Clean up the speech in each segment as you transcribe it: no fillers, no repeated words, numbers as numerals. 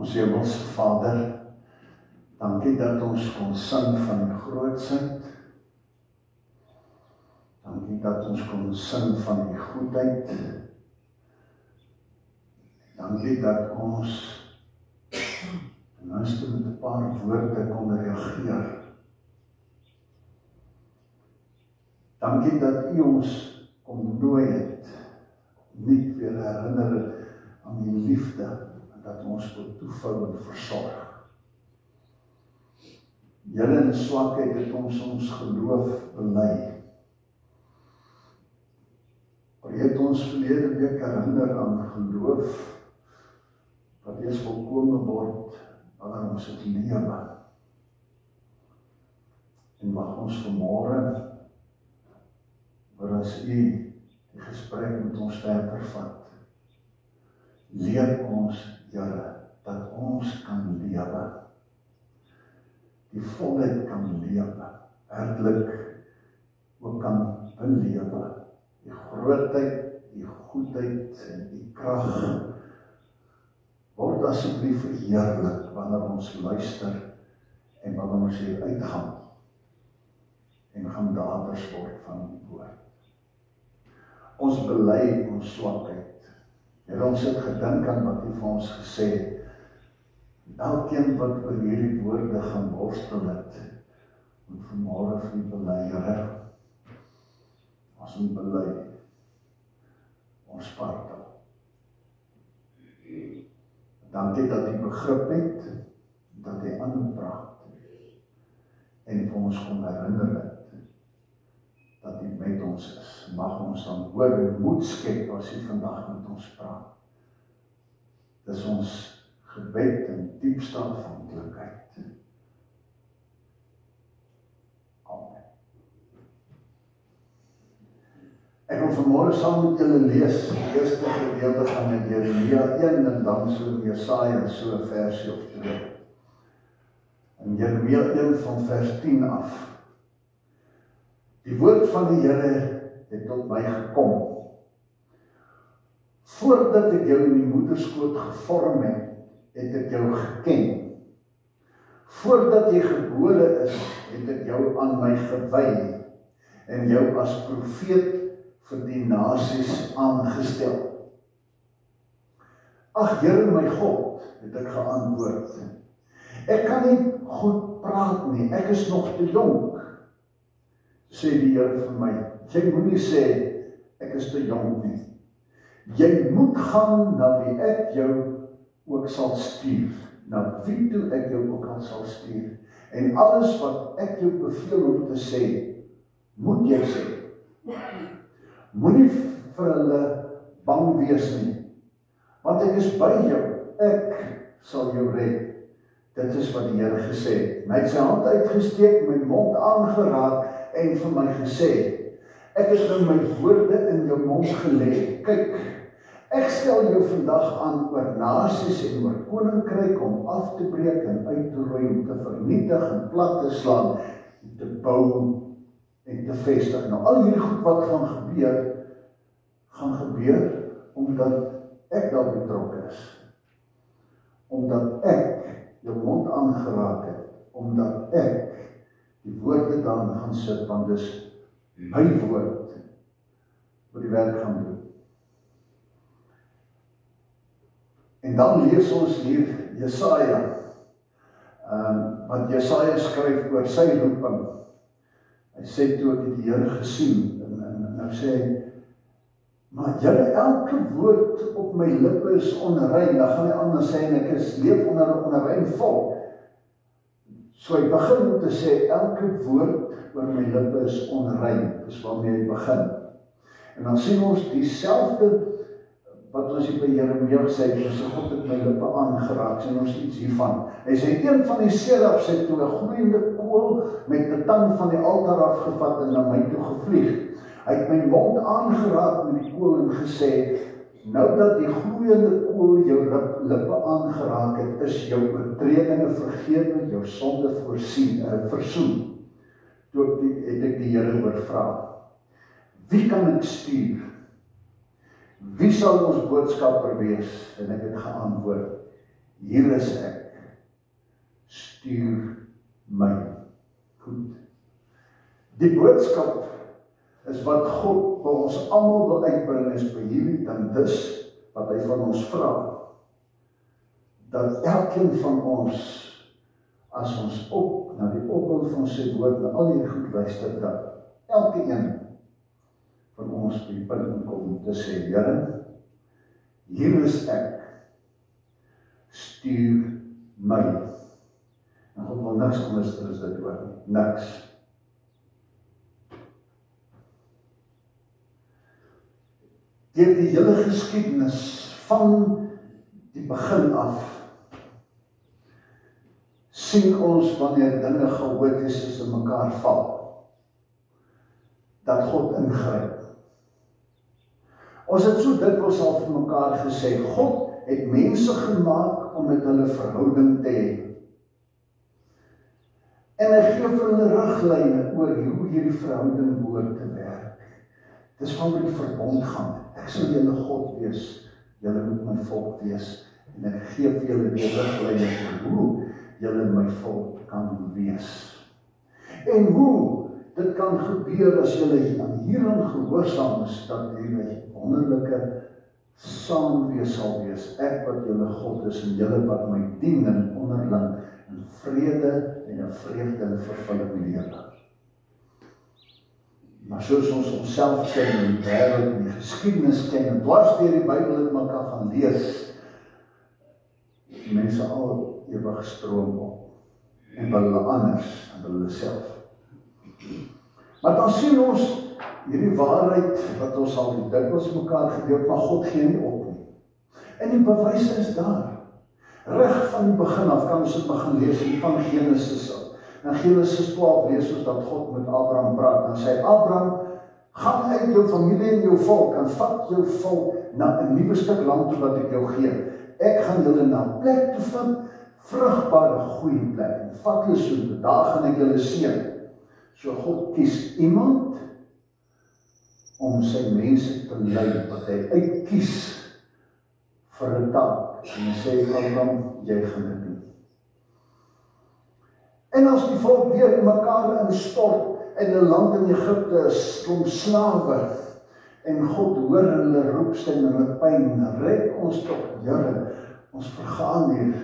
Ons Hemelse Vader, dankie dat ons kon sing van die grootsheid. Dankie dat ons kon sing van die goedheid. Dankie dat ons ten minste met 'n paar woorde kon reageer. Dankie dat U ons kom nooi het, nie weer herinner aan die liefde, en dat ons tot toevou en versorg. Here, in swakheid het ons geloof bely. Maar jy het ons verlede week herinner aan geloof, wat eers volkome word, wanneer ons het lewe. En mag ons vanmôre, waar as U die gesprek met ons verder vat, leer ons, Here, dat ons kan lewe. Die volheid kan lewe, werklik ook kan belewe. Die grootheid, die goedheid en die krag word asseblief verheerlik wanneer ons luister en wanneer ons hier uitgaan en gaan daders word van die woord. Ons bely ons swakheid. Here, ons het gedink aan wat U vir ons gesê het. Elkeen wat oor hierdie woorde gaan worstel het, moet vanmôre vir U bely, Here. Ons moet bely ons spartel. Dankie dat U begrip het, dat U aanpraat en vir ons kom herinner het dat U met ons is. Mag ons dan hoor en moed skep as U vandag met ons praat. Dis ons gebed en diepste afhanklikheid. Amen. Ek wil vanmôre saam met julle lees, die eerste gedeelte van Jeremia 1 en dan so Jesaja, so 'n versie of 2. In Jeremia 1 van vers 10 af. Die woord van die Here het tot my gekom. Voordat ek jou in die moederskoot gevorm het, het ek jou geken. Voordat jy gebore is, het ek jou aan my gewy en jou as profeet vir die nasies aangestel. Ag Here my God, het ek geantwoord. Ek kan nie goed praat nie, ek is nog te jonk. Sê die Here vir my, jy moenie sê, ek is te jonk nie. Jy moet gaan na wie ek jou ook sal stuur, na wie toe ek jou ook al sal stuur. En alles wat ek jou beveel om te sê, moet jy sê. Moenie vir hulle bang wees nie, want ek is by jou, ek sal jou red. Dit is wat die Here gesê het. Hy het sy hand uitgesteek, my mond aangeraak en vir my gesê, ek het nou my woorde in jou mond gelê. Kyk, ek stel jou vandag aan oor nasies en oor koninkryk om af te breek en uit te roei, om te vernietig en plat te slaan, en te bou en te vestig. Nou al hierdie goed wat gaan gebeur omdat ek daar betrokke is. Omdat ek jou mond aangeraak het, omdat ek die woorde dan gaan sit, want dis my woord wat die werk gaan doen. En dan lees ons hier Jesaja, wat Jesaja skryf oor sy roeping. Hy sê toe ek die Here gesien, en nou sê hy, maar julle elke woord op my lippe is onrein. Dan gaan hy anders sê, en ek leef onder 'n onrein volk. So hy begin om te sê, elke woord oor my lippe is onrein. Dis waarmee hy begin. En dan sien ons dieselfde wat ons hier by Jeremia gesê het, so God het my lippe aangeraak, sien ons iets hiervan. Hy sê, een van die serafs het toe 'n gloeiende kool met 'n tang van die altaar afgevat en na my toe gevlieg. Hy het my mond aangeraak met die kool en gesê, nou dat die gloeiende kool jou lippe aangeraak het, is jou oortredinge vergewe, jou sonde versoen. Toe het ek die Here oorvra, wie kan ek stuur? Wie sal ons boodskapper wees? En ek het geantwoord, hier is ek, stuur my. Goed. Die boodskap is wat God by ons almal wil uitbring is by hierdie dan dis wat hy van ons vra. Dat elkeen van ons, as ons op na die opbou van sy woord, na al die goed luister, dat elke een van ons by die punt kom te sê, Here, hier is ek, stuur my. En God wil niks anders as dit hoor nie, niks. Deur die hele geskiedenis van die begin af, sien ons wanneer dinge chaoties in mekaar val, dat God ingryp. Ons het so dikwels al vir mekaar gesê, God het mense gemaak om met hulle verhouding te hê. En hy gee vir hulle riglyne oor hoe hierdie verhouding behoort te werk. Dis van die verbond gaan. Ek sal julle God wees, julle moet my volk wees, en ek gee vir julle die riglyne oor hoe julle my volk kan wees. En hoe dit kan gebeur as julle hierin gehoorsaam is, dat julle wonderlike saamwees sal wees, ek wat julle God is, en julle wat my dien en onderling, in vrede en in vreugde en vervulling lewe. Maar soos ons onsself ken, en die wêreld en die geskiedenis ken, en dwars deur die Bybel het mekaar gaan lees, die mense al ewig stroom op, en wil hulle anders, en wil hulle self. Maar dan sien ons hierdie waarheid, wat ons al die dikwels mekaar gedeel, maar God gee nie op nie. En die bewys is daar. Reg van die begin af kan ons dit begin lees van Genesis af. In Genesis 12 lees ons dat God met Abraham praat, en sê, Abraham, gaan uit jou familie en jou volk, en vat jou volk na 'n nuwe stuk land toe wat ek jou gee. Ek gaan julle na 'n plek toe vat, vrugbare, goeie plek, en vat julle so, daar gaan ek julle seën. So God kies iemand om sy mense te lei, wat hy uitkies vir 'n taak, en hy sê, Abraham, jy gaan dit doen. En as die volk weer in mekaar instort, en 'n land in Egipte is klomp slawe, en God hoor hulle roepstem en hulle pyn, red ons tog, Here, ons vergaan hier.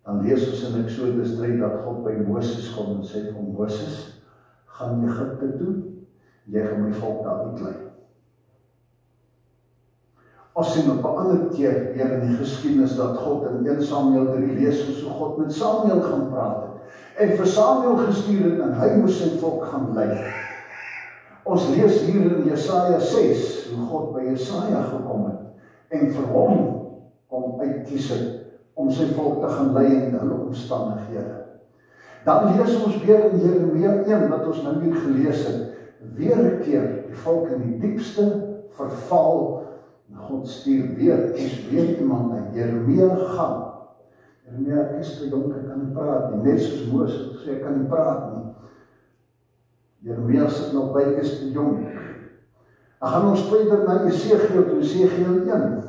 Dan lees ons in Exodus 3 dat God by Moses kom en sê vir Moses, gaan Egipte toe, jy gaan my volk daar uitlei. Ons sien op 'n ander keer weer in die geskiedenis dat God in 1 Samuel 3 lees hoe so God met Samuel gaan praat het, en vir Samuel gestuur het, en hy moes sy volk gaan lei. Ons lees hier in Jesaja 6, hoe God by Jesaja gekom het, en vir hom kom uitkies het, om sy volk te gaan lei in hulle omstandighede. Dan lees ons weer in Jeremia 1, wat ons nou hier gelees het, weer 'n keer, die volk in die diepste verval, en God stuur weer, kies weer iemand uit, Jeremia gaan. Jeremia, ek is te jonk, ek kan nie praat nie, net soos Moses gesê, ek kan nie praat nie. Jeremia sit nog by, ek is te jonk. Dan gaan ons verder na Esegiel, toe Esegiel 1.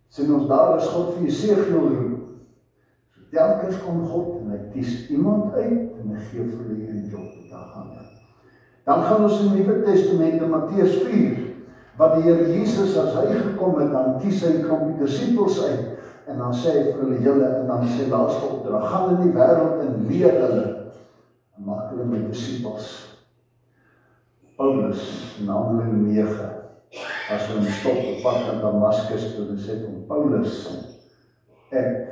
Sien ons daar as God vir Esegiel roep. So telkens kom God, en hy kies iemand uit, en hy gee vir hulle hierdie job, daar gaan hy. Dan gaan ons in die Nuwe Testament in Matteus 4, wat die Here Jesus, as hy gekom het, dan kies hy 'n klompie disippels uit, en dan sê hy vir hulle julle, en dan sê laaste opdrag, gaan in die wêreld en leer hulle, en maak hulle my disippels. Paulus, in Handelinge 9, as hy stop op pad na Damaskus toe, en sê van Paulus, ek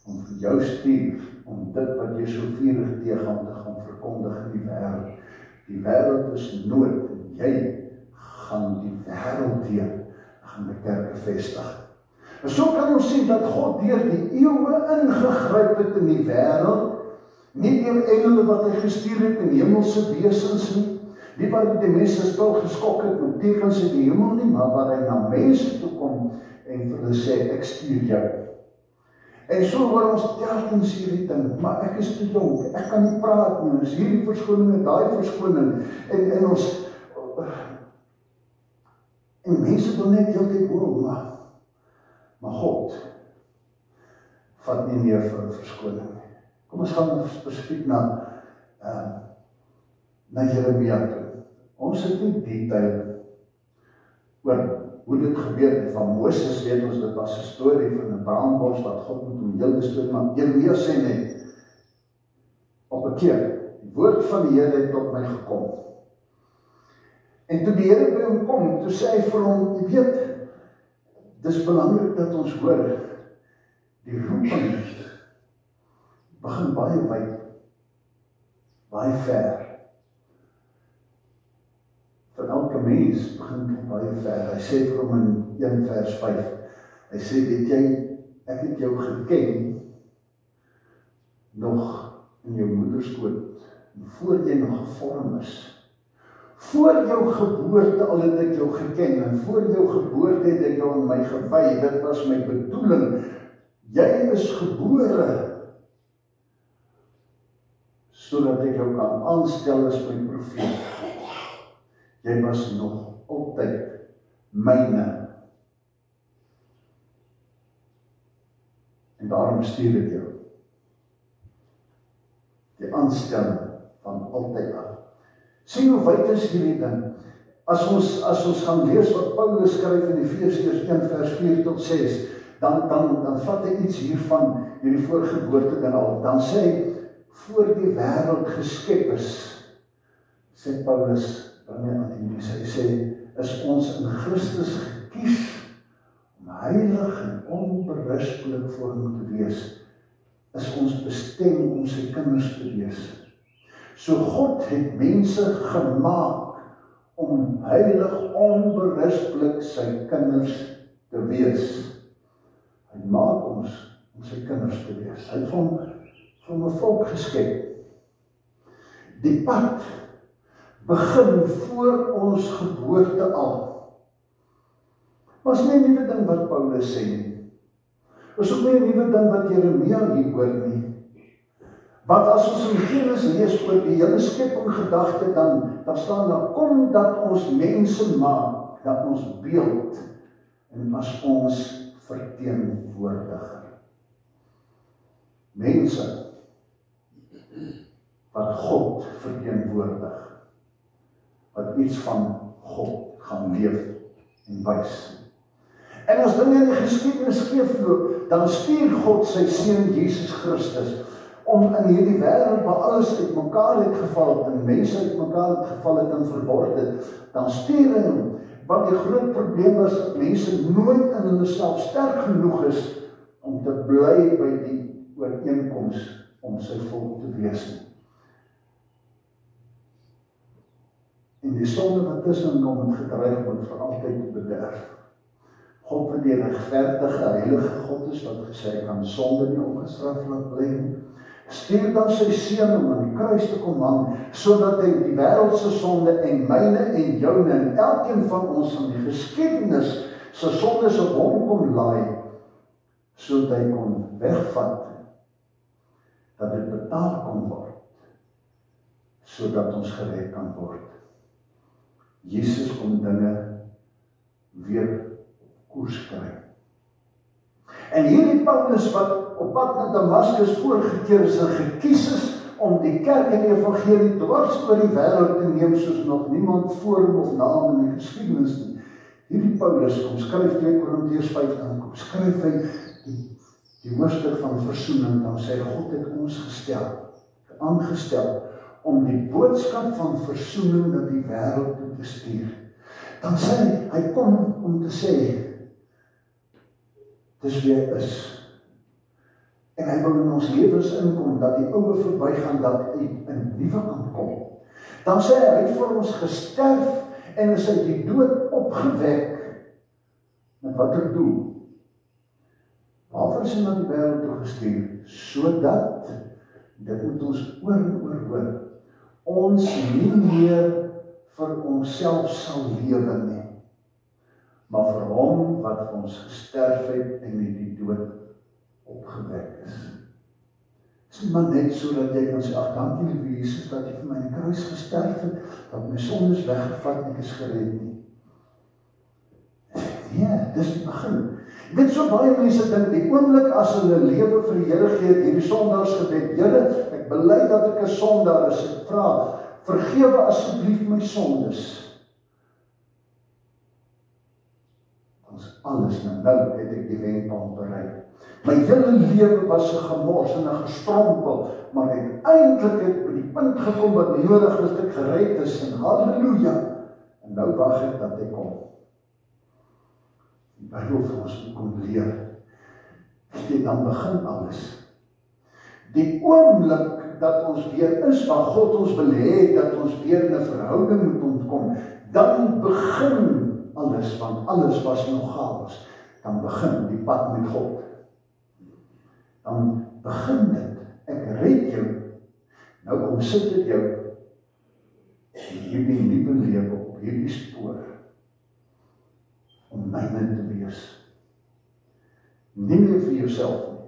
om vir jou stuur, om dit wat jy so vurig teegaan te gaan verkondig in die wêreld. Die wêreld is nood, en jy gaan die wêreld deur, gaan die kerke vestig. En so kan ons sien dat God deur die eeue ingegryp het in die wêreld, nie deur engele wat hy gestuur het in hemelse wesens nie, nie waar die mense stil geskok het met tekens in die hemel nie, maar waar hy na mense toe kom en vir hulle sê, ek stuur jou. En so hoor ons telkens hierdie ding, maar ek is te jonk, ek kan nie praat nie, ons hierdie verskoning, daai verskoning, en ons, en mense wil net heeltyd hoor, maar God, vat nie meer vir verskoning nie. Kom ons gaan spesifiek na Jeremia toe. Ons het nie detail oor hoe dit gebeur het. Van Moses weet ons, dit was 'n storie van 'n braambos wat God moet hom heel gestoor, maar Jeremia sê net, op 'n keer, die woord van die Here het tot my gekom. En toe die Here by hom kom, toe sê hy vir hom, jy weet, dis belangrik dat ons hoor, die roeping begin baie wyd, baie ver. Vir elke mens begin dit baie ver. Hy sê vir hom in 1 vers 5, hy sê, weet jy, ek het jou geken, nog in jou moederskoot, voor jy nog gevorm is. Voor jou geboorte al het ek jou geken, en voor jou geboorte het ek jou aan my gewy, dit was my bedoeling. Jy is gebore, sodat ek jou kan aanstel as my profeet. Jy was nog altyd myne. En daarom stuur ek jou. Die aanstelling van altyd af. Sien hoe wyd is hierdie ding. As ons gaan lees wat Paulus skryf in Efesiërs 1 vers 4 tot 6, dan vat hy iets hiervan, hierdie voorgeboorte dan al. Dan sê hy, voor die wêreld geskep is, sê Paulus, hy sê, is ons in Christus gekies om heilig en onberispelik voor hom te wees, is ons bestem om sy kinders te wees. So God het mense gemaak om heilig, onberispelik sy kinders te wees. Hy maak ons om sy kinders te wees. Hy het van 'n volk geskep. Die pad begin voor ons geboorte al. Was nie 'n nuwe ding wat Paulus sê nie. Was ook nie 'n nuwe ding wat Jeremia hier hoor nie. Want as ons in Genesis lees oor die hele skepping gedagte, dan staan daar, kom dat ons mense maak, dat ons beeld, en as ons verteenwoordiger. Mense wat God verteenwoordig, wat iets van God gaan leef en wys. En as dinge in die geskiedenis skeefloop, dan stuur God sy seun Jesus Christus om in hierdie wêreld waar alles uit mekaar het geval en mense uit mekaar het geval het en verword het, dan stuur hy hom. Want die groot probleem is dat mense nooit in hulle self sterk genoeg is om te bly by die ooreenkoms om sy volk te wees. En die sonde wat tussen hom het gedreig word vir altyd te bederf. God wat die regverdige, heilige God is, wat gesê kan sonde nie ongestraf laat bly nie, stuur dan sy seun om aan die kruis te kom hang, sodat hy die wêreldse sonde en myne en joune en elkeen van ons van die geskiedenis se sondes op hom kon laai, sodat hy kon wegvat, dat dit betaal kon word, sodat ons gered kan word. Jesus kom dinge weer koers kry. En hierdie Paulus wat op pad na Damaskus voorgekeer is en gekies is om die kerk en die evangelie dwars oor die wêreld te neem soos nog niemand voor hom of na hom in die geskiedenis nie. Hierdie Paulus kom skryf 2 Korintiërs 5, dan kom skryf hy die hoofstuk van versoening, dan sê God het ons aangestel om die boodskap van versoening na die wêreld toe te stuur. Dan sê hy kom om te sê, dis wie hy is. En hy wil in ons lewens inkom, dat die oude verbygaan, dat hy in nuwe kan kom. Dan sê hy het vir ons gesterf, en is uit die dood opgewek, met watter doel? Waarvoor is hy na die wêreld toe gestuur? Sodat, dit moet ons oor en oor hoor, ons nie meer vir onsself sal lewe nie, maar vir hom wat vir ons gesterf het en uit die dood opgewek is. Het is nie maar net so dat jy kan sê, ag, dankie lieve Jesus, dat jy vir my in die kruis gesterf het, dat my sonde is weggevat en ek is gered nie. Nee, dis die begin. Ek weet so baie mense dink, die oomblik as hulle lewe vir die Here gee, hierdie sondagsgebed, Here, ek bely dat ek 'n sondaar is, ek vra, vergewe asseblief my sondes. Ons alles nou het ek die wenpaal bereik. My hele lewe was 'n gemors en 'n gestrompel, maar uiteindelik het ek by die punt gekom wat nodig is dat ek gered is, en halleluja. En nou wag ek dat hy kom. Die Bybel vir ons kom leer. Dan begin alles. Die oomblik dat ons weer is waar God ons wil hê, dat ons weer in 'n verhouding moet ontkom, dan begin alles, want alles was nog chaos. Dan begin die pad met God. Dan begin dit. Ek red jou. Nou kom sit ek jou in hierdie nuwe lewe op hierdie spoor om myne te wees. Nie meer vir jouself nie,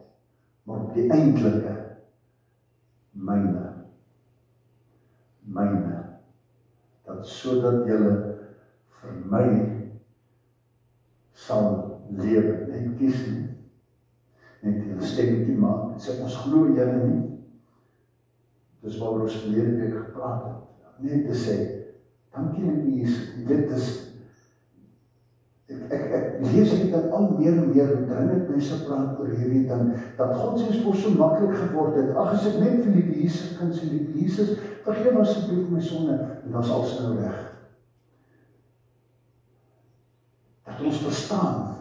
maar op die eindelike myne. Dat sodat julle vir my sal lewe, net kies nie. Net julle stemmetjie maak, sê ons glo julle nie. Dis waaroor ons verlede week gepraat het. Net te sê, dankie Jesus, dit is, ek lees hier dan al meer en meer, hoe dringend mense praat oor hierdie ding, dat godsdienst voor so maklik geword het. Ag, as ek net vir lieve Jesus kan sê, lieve Jesus, vergeef asseblief my sonde, en dan is alles nou reg. Dat ons verstaan,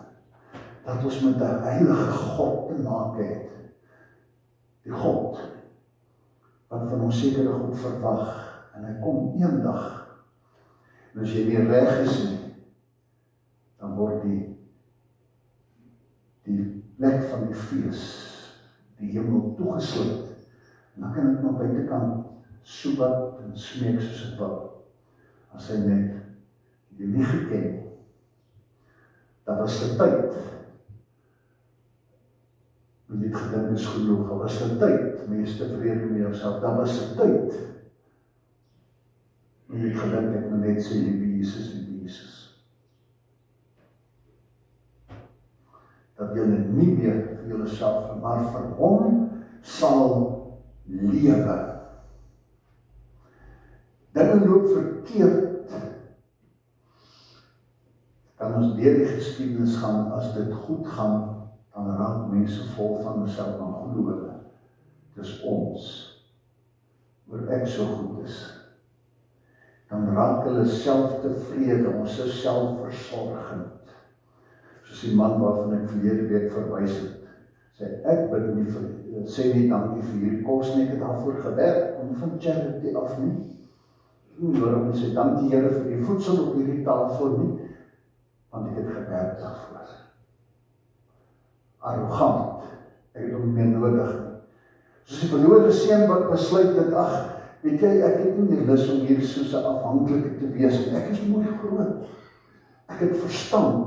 dat ons met 'n heilige God te maak het. Die God, wat van ons sekere goed verwag, en hy kom eendag, en as jy nie reg is nie, dan word die plek van die fees, die hemel toegesluit, en dan kan ek maar buitekant soebat en smeek soos ek wil, as hy net die nie geken. Dat was die tyd, met die gedink is genoeg, dat was die tyd, mens tevrede met jouself, dat was die tyd, met die gedink het maar net sê, lieve Jesus, dat julle nie meer vir julle self, maar vir hom sal lewe. Dinge loop verkeerd. Kan ons deur die geskiedenis gaan, as dit goed gaan, dan raak mense vol van myself, dan glo hulle. Dis ons, oor ek so goed is. Dan raak hulle selftevrede, ons is selfversorgend. Soos die man waarvan ek verlede week verwys het, sê ek bid nie vir, sê nie dankie vir hierdie kos nie, ek het daarvoor gewerk, om van charity af nie. Waarom sê dankie Here vir die voedsel op hierdie tafel nie, want ek het gewerk daarvoor. Arrogant, ek het hom nie meer nodig nie. Soos die verlore seun wat besluit het, ag, weet jy, ek het nie meer lus om hier soos 'n afhanklike te wees, en ek is mooi groot. Ek het verstand.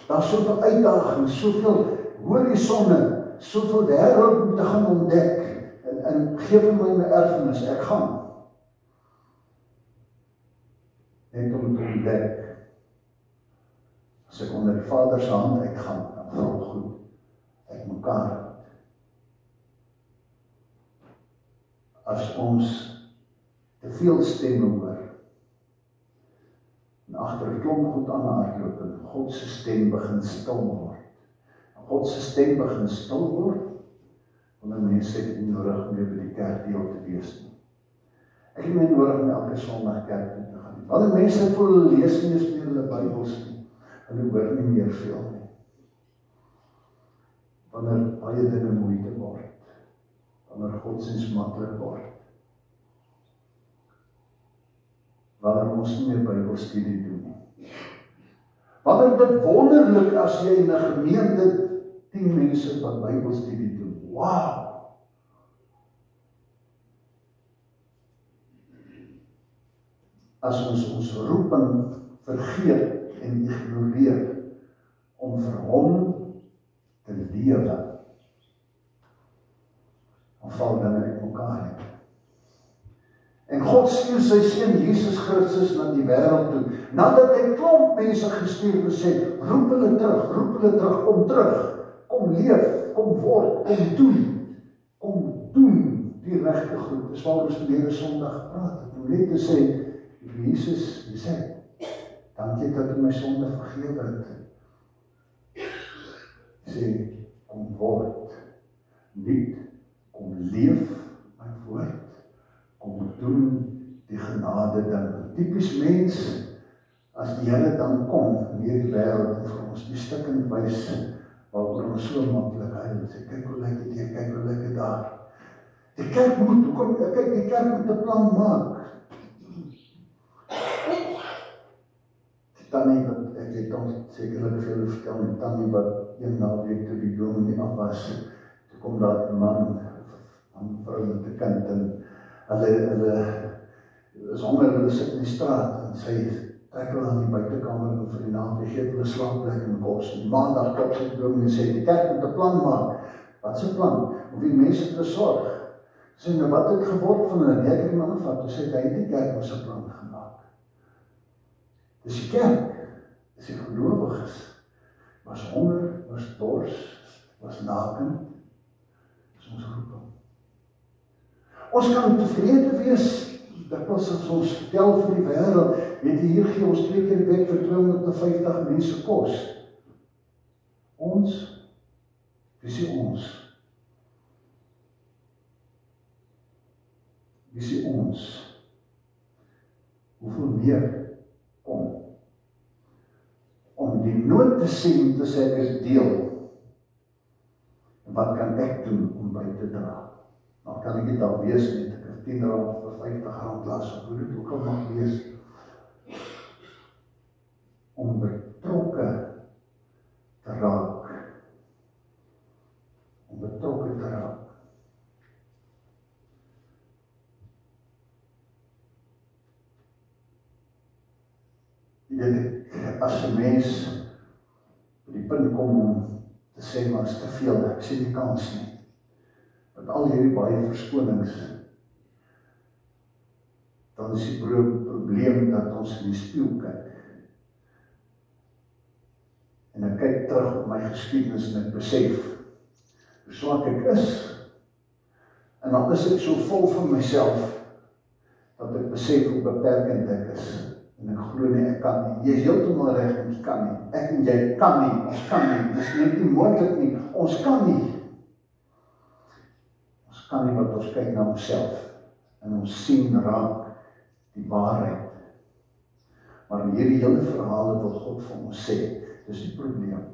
Daar is soveel uitdagings, soveel horisonne, soveel wêreld om te gaan ontdek, en geef my erfenis, ek gaan. Net om te ontdek, as ek onder die Vader se hand uitgaan, dan val goed uit mekaar. As ons te veel stemme hoor, en agter 'n klomp goed aan hardloop, en God se stem begin stil word. En God se stem begin stil word, want mense het nie nodig meer by die kerk deel te wees nie. Ek het nie nodig om elke Sondag kerk toe te gaan nie. Want mense voel hulle lees nie eens meer hulle Bybels nie. Hulle hoor nie meer veel nie. Wanneer baie dinge moeite word, wanneer godsdienst maklik word, wanneer ons nie meer Bybelstudie doen nie. Wanneer dit wonderlik as jy in 'n gemeente 10 mense wat Bybelstudie doen. Wow! As ons roeping vergeet en ignoreer om vir hom te lewe, dan val dinge uit mekaar. En God stuur sy seun Jesus Christus na die wêreld toe. Nadat hy klomp mense gestuur en sê, roep hulle terug, kom terug, kom leef, kom word, kom doen die regte goed. Dis waaroor ons verlede Sondag praat. Om net te sê, Jesus, jy sê, dankie dat u my sonde vergewe het. Sê, kom word, niet, kom leef my woord, kom doen die genade ding. Typies mens, as die Here dan kom in hierdie wêreld en vir ons die stukken wys, waaroor ons so maklik huil, sê, kyk hoe lyk dit hier, kyk hoe lyk dit daar. Die kerk moet, kyk, die kerk moet 'n plan maak. Die tannie wat, ek het ons sekerlik veel vertel, die tannie wat een naweek toe die dominee af was, toe kom daar 'n man, vrou met 'n kind, en hulle is honger, hulle sit in die straat, en sy trek hulle aan die buitekamer, en vir die naweek gee hulle slaapplek en kos, en maandag klop sy die dominee en sê, die kerk moet 'n plan maak. Wat is 'n plan? Om die mense te sorg. Sê, nou wat het geword van hulle? Ek het die man gevat, toe sê hy, die kerk was 'n plan gemaak. Dis die kerk, dis die gelowiges, was honger, was dors, was naken, dis ons roeping. Ons kan tevrede wees, dat as ons vertel vir die wêreld, weet jy, hier gee ons 2 keer die week vir 250 mense kos. Ons, wie sê ons? Wie sê ons? Hoeveel meer kom? Om die nood te sien, te sê ek is deel. En wat kan ek doen om by te dra? Nou kan ek dit al wees met ek 10 rand vir 50 rand las, of hoe dit ook al mag wees. Om betrokke te raak. Om betrokke te raak. Jy weet, as 'n mens op die punt kom om te sê, maar is te veel, ek sien die kans nie. Met al hierdie baie verskonings, dan is die probleem dat ons in die spieël kyk. En ek kyk terug op my geskiedenis en ek besef, hoe swak ek is. En dan is ek so vol van myself, dat ek besef hoe beperkend ek is. En ek glo nie, ek kan nie. Jy is heeltemal reg, ons kan nie. Ek en jy kan nie, ons kan nie. Dis net nie moontlik nie, ons kan nie. Ons kan nie, wat ons kyk na onsself, en ons sien raak die waarheid. Maar in hierdie hele verhale wil God vir ons sê, dis die probleem.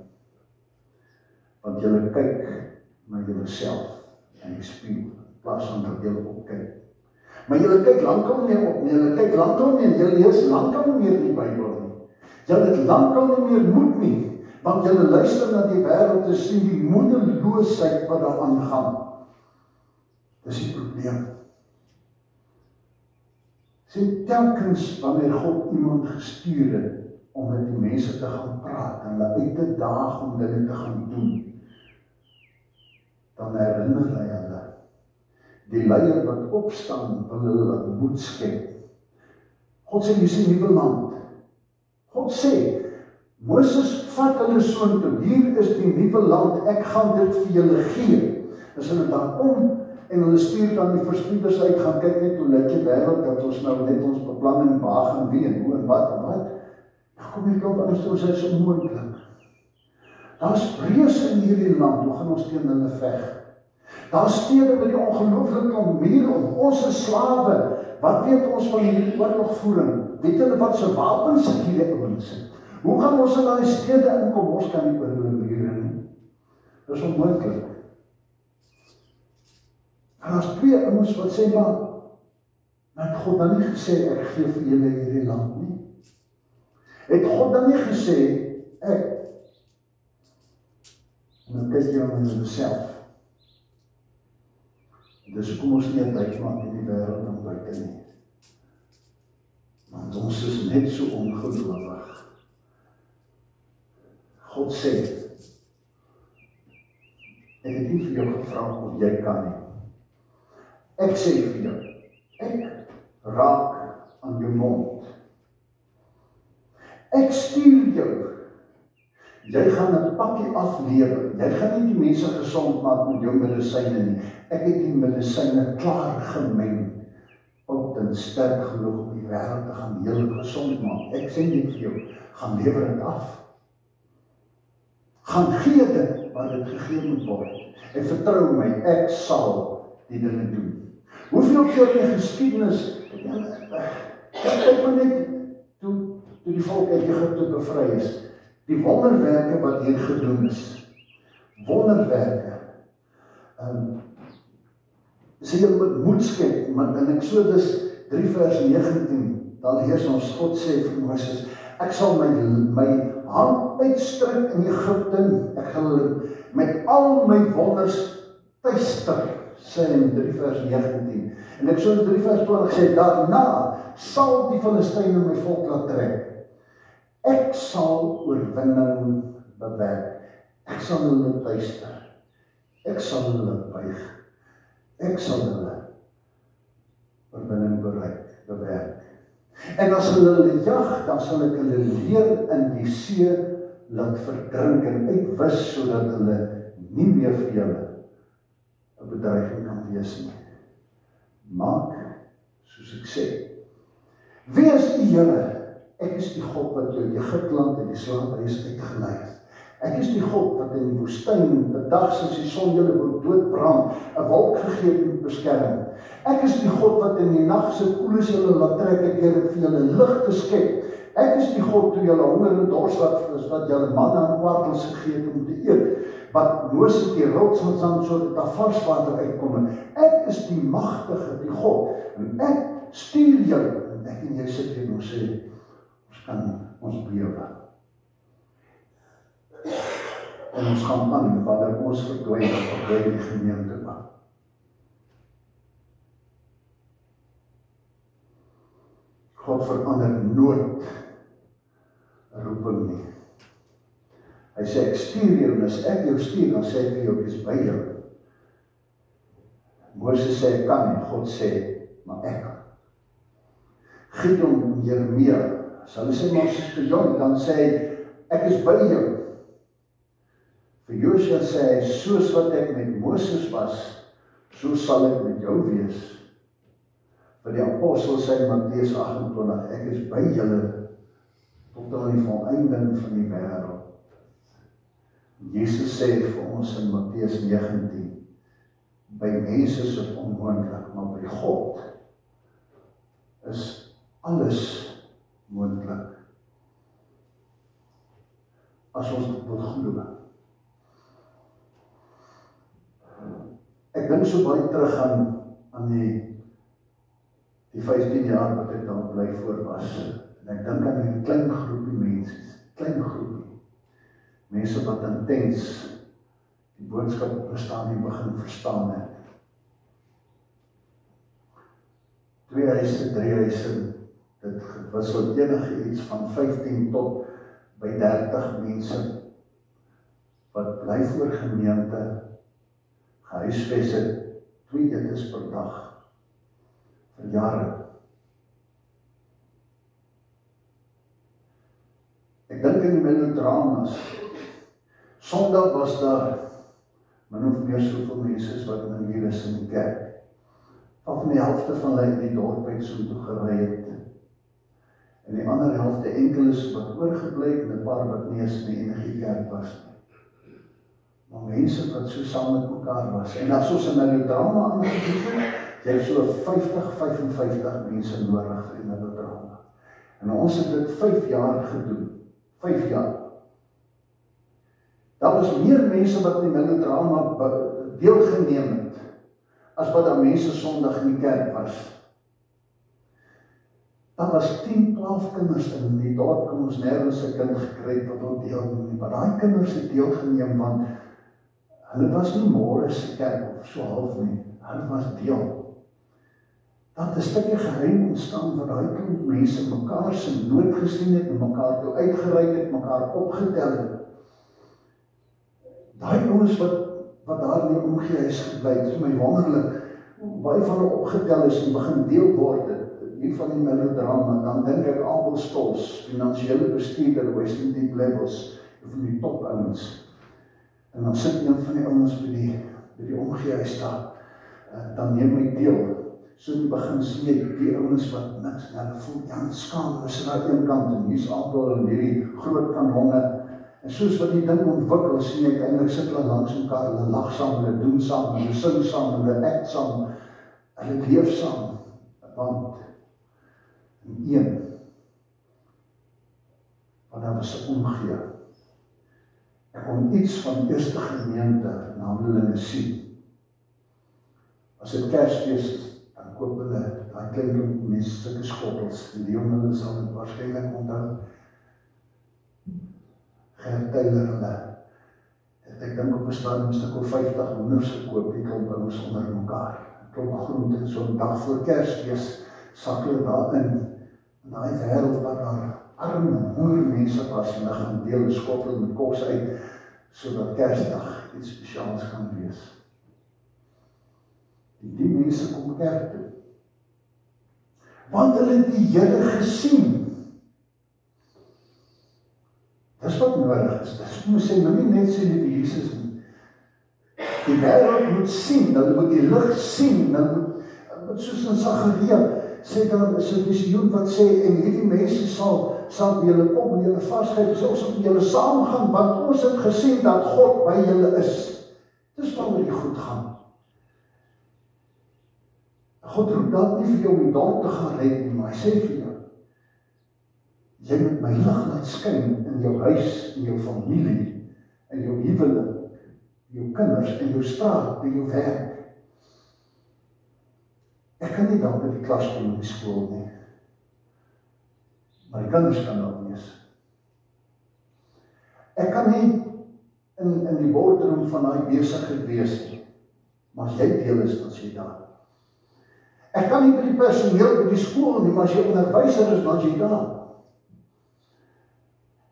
Want julle kyk na julleself in die spieël, in plaas van dat julle opkyk. Maar julle kyk lankal nie op nie, julle kyk lankal nie, en julle lees lankal nie meer die Bybel nie. Julle het lankal nie meer moed nie, want julle luister na die wêreld en sien die moedeloosheid wat daar aangaan. Dis die probleem. Sien, telkens wanneer God iemand gestuur het om met die mense te gaan praat en hulle uit te daag om dinge te gaan doen, dan herinner hy hulle. Die leier wat opstaan, wil hulle moed skep. God sê, hier is 'n nuwe land. God sê, Moses, vat hulle soontoe, hier is die nuwe land, ek gaan dit vir julle gee. As hulle dan kom, en hulle stuur dan die verspieders uit, gaan kyk net hoe lyk die wêreld, dat ons nou net ons beplanning waar gaan wie en hoe en wat en wat. Kom hier klop anders toe, sê is onmoontlik. Daar's reëse in hierdie land, hoe gaan ons teen hulle veg? Daar stede met die ongelooflike mure om, ons is slawe. Wat weet ons van hierdie oorlogvoering? Weet hulle wat se wapens hierdie ouens het? Hoe gaan ons in daai stede inkom? Ons kan nie oor hulle mure nie. Dis onmoontlik. En daar's 2 ouens wat sê, maar het God dan nie gesê, ek gee vir julle hierdie land nie? Het God dan nie gesê, ek, en dan kyk jy aan jouself. Dus kom ons nie uitmaak in die wêreld om buite nie. Want ons is net so ongelowig. God sê, ek het nie vir jou gevra of jy kan nie. Ek sê vir jou, ek raak aan jou mond. Ek stuur jou. Jy gaan 'n pakkie aflewer. Jy gaan nie die mense gesond maak met jou medisyne nie. Ek het die medisyne klaar gemeng. Potent sterk genoeg om die wêreld te gaan heel gesond maak. Ek sê nie vir jou, gaan lewer dit af. Gaan gee dit wat dit gegee moet word. En vertrou my, ek sal die dinge doen. Hoeveel keer in die geskiedenis, kyk maar net toe die volk uit Egipte bevry is, die wonderwerke wat hier gedoen is, wonderwerke, sê jy moet moed skep, want in Exodus 3 vers 19, dan lees ons God sê vir Moses, ek sal my hand uitstrek in Egipte, ek gaan hulle met al my wonders tuister, sê in 3 vers 19, en Exodus 3 vers 20 sê, daarna sal die Filistyne my volk laat trek, ek sal oorwinning bewerk, ek sal hulle tuister, ek sal hulle buig, ek sal hulle oorwinning bewerk. En as hulle jag, dan sal ek hulle leer in die see laat verdrink en uitwis, sodat hulle nie meer vir julle 'n bedreiging kan wees nie. Maak, soos ek sê, wie is die Here? Ek is die God wat jou Egipteland en die slawehuis uitgelei het. Ek is die God wat in die woestyn, die dag soos die son julle wou doodbrand, 'n wolk gegee het om beskerm. Ek is die God wat in die nag se koeles julle laat trek, ek het vir julle lig geskep. Ek is die God toe julle honger en dors was, wat julle manna en kwartels gegee het om te eet, wat Moses die rots ontsand sodat daar vars water uitkom. Ek is die magtige, die God, en ek stuur jou, en ek en jy sit hier en ons sê, ons kan ons bewe. En ons gaan aan, wanneer ons verdwyn die gemeente maak. God verander nooit 'n roeping nie. Hy sê, ek stuur jou, en as ek jou stuur, dan sê ek vir jou, ek is by jou. Moses sê, ek kan nie, God sê, maar ek kan. Gideon en Jeremia, as hulle sê, maar as te jong, dan sê hy, ek is by jou. Vir Josua sê hy, soos wat ek met Moses was, so sal ek met jou wees. Vir die apostel sê Matteus 28, ek is by julle tot aan die volëinding van die wêreld. Jesus sê vir ons in Matteus 19, by mense is dit onmoontlik, maar by God is alles moontlik. As ons dit wil glo. Ek dink so baie terug aan die 15 jaar wat ek daar bly voor was. En ek dink aan die klein groepie mense wat intens die boodskap verstaan en begin verstaan het. 2 huise, 3 huise, dit was so enige iets van 15 tot by 30 mense wat bly voor gemeente, gehuisves het 2 etes per dag vir jare. Ek dink in die melodramas, Sondag was daar min of meer soveel mense wat nou hier is in die kerk. Van die helfte van hulle in die dorp het so toe gery het. En die ander helfte enkeles wat oorgebly het en 'n paar wat nie eens in die enige kerk was nie. Maar mense wat so saam met mekaar was. En as ons 'n melodrama aangebied het, jy het so 50-55 mense nodig vir die melodrama. En ons het dit 5 jaar gedoen. 5 jaar. Daar was meer mense wat in die melodrama deelgeneem het, as wat daar mense Sondag in die kerk was. Daar was 10-12 kinders in die dorp, kon ons nergens 'n kind gekry wat wil deelneem, maar daai kinders het deelgeneem, want hulle was nie môre se kerk of so half nie, hulle was deel. Dat 'n stukkie geheim ontstaan wat daai klomp mense mekaar se nood gesien het en mekaar toe uitgereik het, mekaar opgetel het. Daai ouens wat daar in die omgee huis gebly het, is my wonderlik, baie van hulle opgetel is en begin deel word. hier van die melodrama, dan dink ek Abel Stolz, finansiële bestuurder, Western Deep Levels, van die top ouens. En dan sit een van die ouens by die omgehuis daar, dan neem my deel. So in die begin sien jy die ouens wat niks, en hulle voel, ja, skaam, is aan een kant, en hier is Abel, en hierdie groot kanonne, en soos wat die ding ontwikkel, sien ek eindelijk sit hulle langs mekaar, hulle lag saam, hulle doen saam, hulle sing saam, hulle act saam, hulle leef saam, 'n band, en een, want daar was 'n omgee. Ek kon iets van die eerste gemeente in Handelinge sien. As dit Kersfees is, dan koop hulle, daai klein mense sulke skottels, en die jonge sal het waarskynlik onthou, Gert Taylor hulle, ek dink op 'n stadium 'n stuk of 50 hoenders gekoop, die klomp ouens onder mekaar, klomp groente, so 'n dag voor Kersfees, sak hulle daarin, in daai wêreld wat daar arme, honger mense was, en hulle gaan deel 'n skottel met kos uit, sodat Kersdag iets spesiaals kan wees. Die mense kom kerk toe, want hulle het die Here gesien. Dis wat nodig is. Dis moet sê, nou nie net sê die Jesus nie. Die wêreld moet sien, hulle moet die lig sien, hulle moet soos in Sagaria, sê daar is 'n visioen wat sê, en hierdie mense sal by julle kom, en julle vasgryp, ons op julle saamgaan, want ons het gesien dat God by julle is. Dis waaroor die goed gaan. God roep dalk nie vir jou om die dorp te gaan red nie, maar hy sê vir jou, jy moet my lig laat skyn in jou huis, in jou familie, in jou huwelik, jou kinders, in jou straat, in jou werk. Ek kan nie dalk by die klas kom in die skool nie, maar die kinders kan ook wees. Ek kan nie in die boardroom van daai besigheid wees nie, maar as jy deel is, dan is jy daar. Ek kan nie by die personeel by die skool nie, maar as jy onderwyser is, dan is jy daar.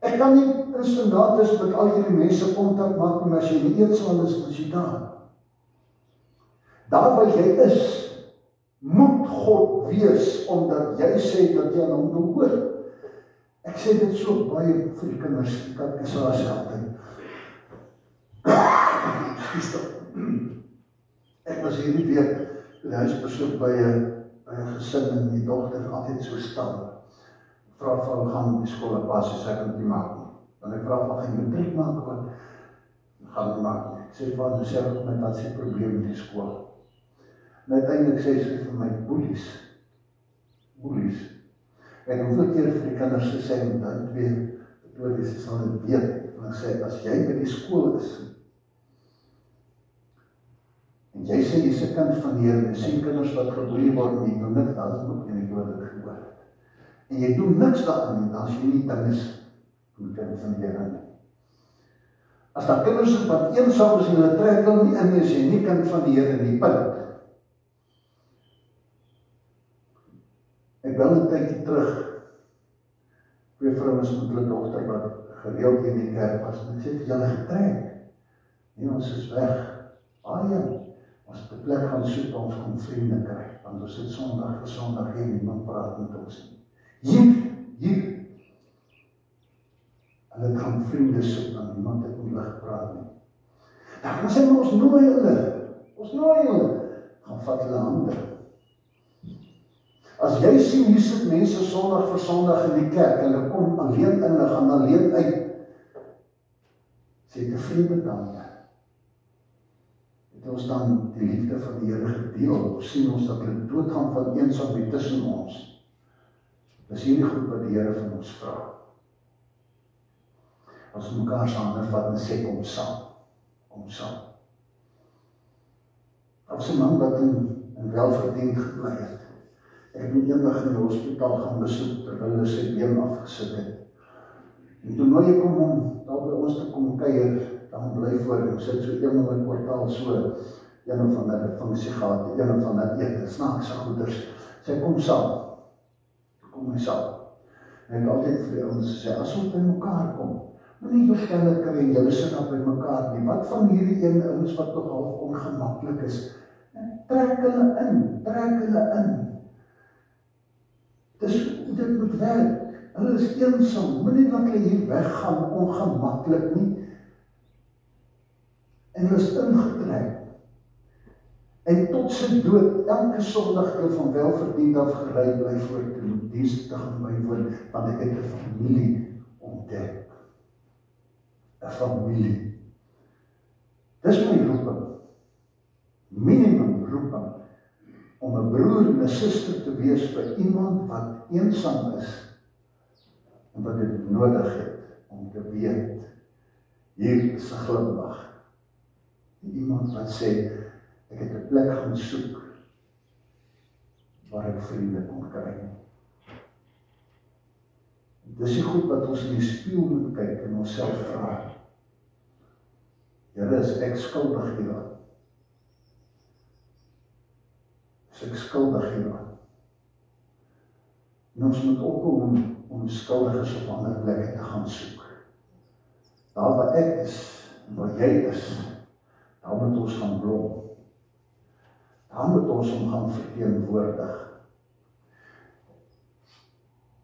Ek kan nie in standaardes met al hierdie mense kontak maak nie, maar as jy in die eetsaal is, dan is jy daar. Daar waar jy is, moet God wees, omdat jy sê dat jy aan hom behoort. Ek sê dit so baie vir die kinders, die katekisasie altyd. Ek was hierdie week in die huisbesoek by 'n gesin en die dogter altyd so stil. Vra vir hulle gaan die skool op pas, sy kan dit nie maak nie. Dan ek vra van gaan jy matriek maak, want gaan nie maak nie. Ek sê vir hulle, sê vir my, wat is die probleem met die skool? En uiteindelik sê sy vir my, boelies. En hoeveel keer vir die kinders gesê, en dan twee metodies, sy sal dit weet, en ek sê, as jy by die skool is, en jy sê, jy is 'n kind van die Here, en sien kinders wat geboelie word, en jy doen niks, dat is ook in die woord het gehoor. En jy doen niks daarin, dan as jy nie kinders kind van die Here nie. As daar kinders is wat eensaam is, en hulle trek hulle nie in, is jy nie kind van die Here nie, punt. Ek wil 'n tydjie terug, twee vrouens met hulle dogter wat gereeld in die kerk was, en ek sê vir julle getrek, nee, ons is weg, ons op die plek van soep, ons kom vriende kry, want ons het Sondag vir Sondag hier, niemand praat met ons nie. Hier, en het gaan vriende soep, want niemand het nie gepraat nie. Dan sê ons nooi hulle, gaan vat hulle hande. As jy sien, hier sit mense Sondag vir Sondag in die kerk, en hulle kom alleen in, hulle gaan alleen uit, sê tevrede dan, het ons dan die liefde van die Here gedeel, of sien ons dat hulle doodgaan van eensaamheid tussen ons. Dis hierdie goed wat die Here van ons vra. As ons mekaar se hande vat en sê, kom saam. As 'n man wat in welverdiend gebly het, ek het eendag in die hospitaal gaan besoek, terwyl hulle sy been afgesit het. En toe nooi ek hom om daar by ons te kom kuier, dan bly voor, en sit so eenmaal in 'n kwartaal so, een of ander funksie gehad, een of ander ete, snaakse goeders, sy kom saam, kom hy saam. En ek het altyd vir die ouens gesê, as ons by mekaar kom, moenie jou kelle kry en julle sit daar by mekaar nie, wat van hierdie een ouens wat toch half ongemaklik is, trek hulle in, Dis hoe dit moet werk. Hulle is eensaam, moenie dat hulle hier weggaan ongemaklik nie. En hulle is ingetrek. En tot sy dood, elke Sondag hulle van welverdiend afgelei bly voortdoen, dienstig in my woon, want ek het 'n familie ontdek. 'n Familie. Dis my roeping. Minimum roeping. Om 'n broer en 'n suster te wees vir iemand wat eensaam is, en wat dit nodig het, om te weet, hier is 'n glimlag. Iemand wat sê, ek het 'n plek gaan soek, waar ek vriende kon kry. Dis die goed wat ons in die spieël moet kyk en onsself vra. Here, is ek skuldig hieraan? Is ek skuldig hieraan? En ons moet ophou om skuldiges op ander plekke te gaan soek. Daar waar ek is, en waar jy is, daar moet ons gaan blom. Daar moet ons om gaan verteenwoordig.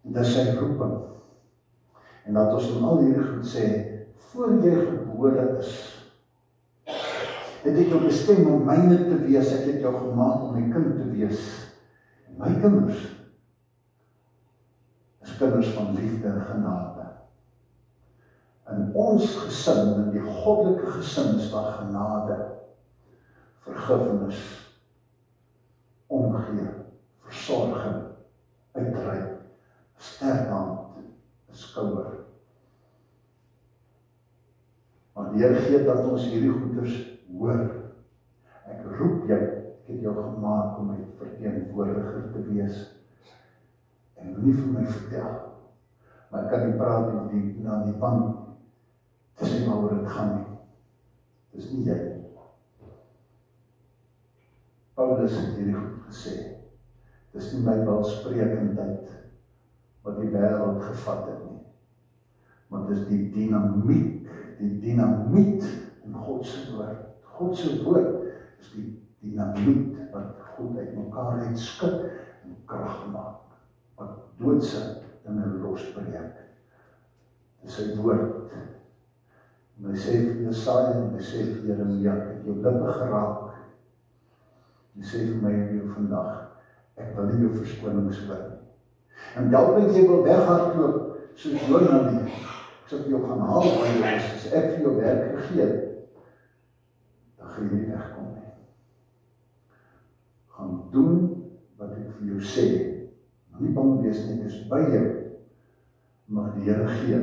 En dis sy roeping. En dat ons dan al hierdie goed sê, voor jy gebore is, het ek jou bestem om myne te wees, ek het jou gemaak om my kind te wees. En my kinders is kinders van liefde en genade. In ons gesin, in die goddelike gesin, is daar genade, vergifnis, omgee, versorging, uitreik, sterk hand, skouer. Maar die Here gee dat ons hierdie goeders hoor. Ek roep jou, ek het jou gemaak om my verteenwoordiger te wees. En nie vir my vertel, maar ek kan nie praat na die band, dis nie waaroor dit gaan nie. Dis nie jy. Paulus het hierdie goed gesê, dis nie my welsprekendheid wat die wêreld gevat het nie, maar dis die dinamiek in God se woord. God se woord is die dinamiek wat God uit mekaar uit skud en krag maak, wat doodse dinge losbreek. Dis sy woord. En hy sê vir Jesaja en hy sê vir Jeremia, ek het jou lippe geraak. Hy sê vir my en jou vandag, ek wil nie jou verskonings hoor nie. En dalk wat jy wil weghardloop, soos Jonah nie, ek sal vir jou gaan haal waar jy is, as ek vir jou werk gegee het, dan gaan jy nie wegkom nie. Gaan doen wat ek vir jou sê. Nie bang wees nie, dis by jou. Mag die Here gee,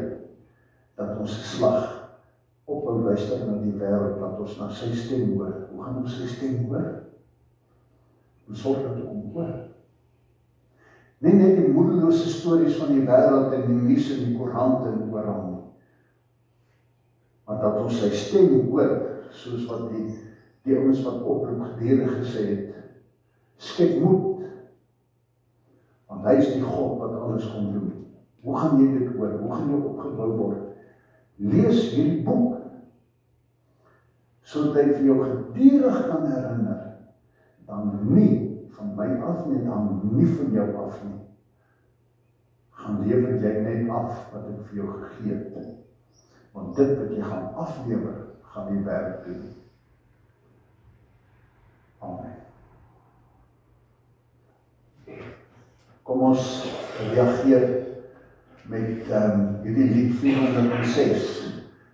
dat ons slag ophou luister na die wêreld, dat ons na sy stem hoor. Hoe gaan ons sy stem hoor? Ons sorg dat ons hoor. Nie net die moedelose stories van die wêreld en die nuus en die koerante en oral nie. Maar dat ons sy stem hoor, soos wat die ouens wat oproep gedurig gesê het, skep moed. Want hy is die God wat alles kon doen. Hoe gaan jy dit hoor? Hoe gaan jy opgebou word? Lees hierdie boek, sodat hy vir jou gedurig kan herinner, dan nie van my af nie, dan nie van jou af nie. Gaan lewer jy net af wat ek vir jou gegee het. Want dit wat jy gaan aflewer, gaan die werk doen. Amen. Kom ons reageer met hierdie lied 406.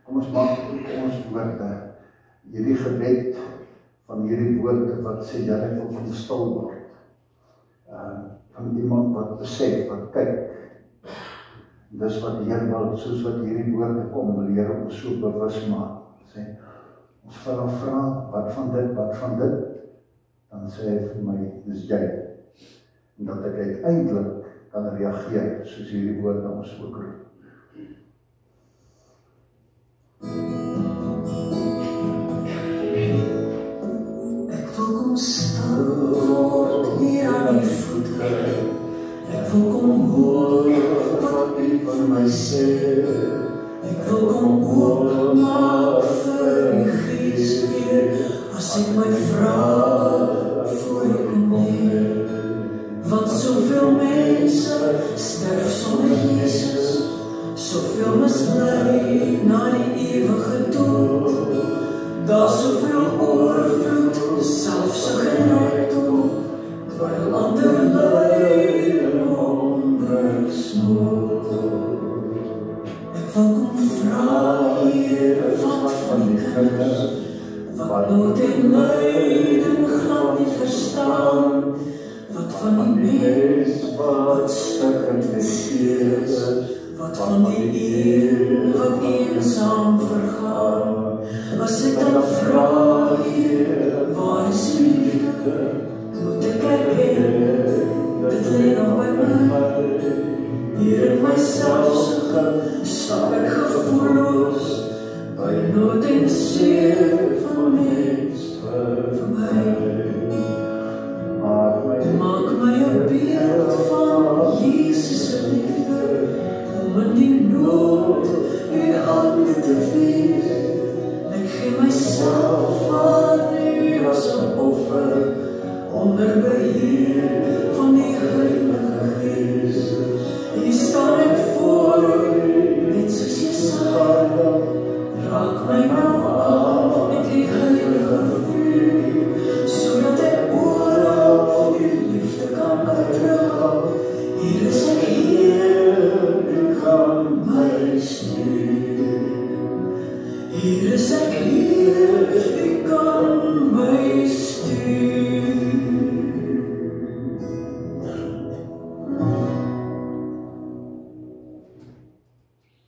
Kom ons maak ons woorde, hierdie gebed van hierdie woorde wat sê, Here, ek wil van stil word. Van iemand wat besef, wat kyk. Dis wat die Here wil, soos wat hierdie woorde kom, wil die Here ons so bewus maak. Sê, ons vra, wat van dit? Dan sê hy vir my, dis jy. En dat ek uiteindelik kan reageer, soos hierdie woorde ons ook roep. Ek wil kom stil word hier aan die voete. Ek wil kom hoor wat U van my sê. Ek wil kom oopmaak vir U Gees weer, as ek my vra voor U kom neer. Want soveel mense lei na die ewige dood. Daar soveel oorvloed, selfs 'n genykdom, terwyl ander ly onder smoot. Ek wil kom vra, Here, wat van die kinders, wat nood en lyding glad nie verstaan, wat van die mens wat stikkend en seer is, wat van die een wat eensaam vergaan. As ek dan vra, Here, waar is die liefde, moet ek erken, dit lê nog by my. Hier in myself stap ek gevoelloos, by nood en seer van mens verby.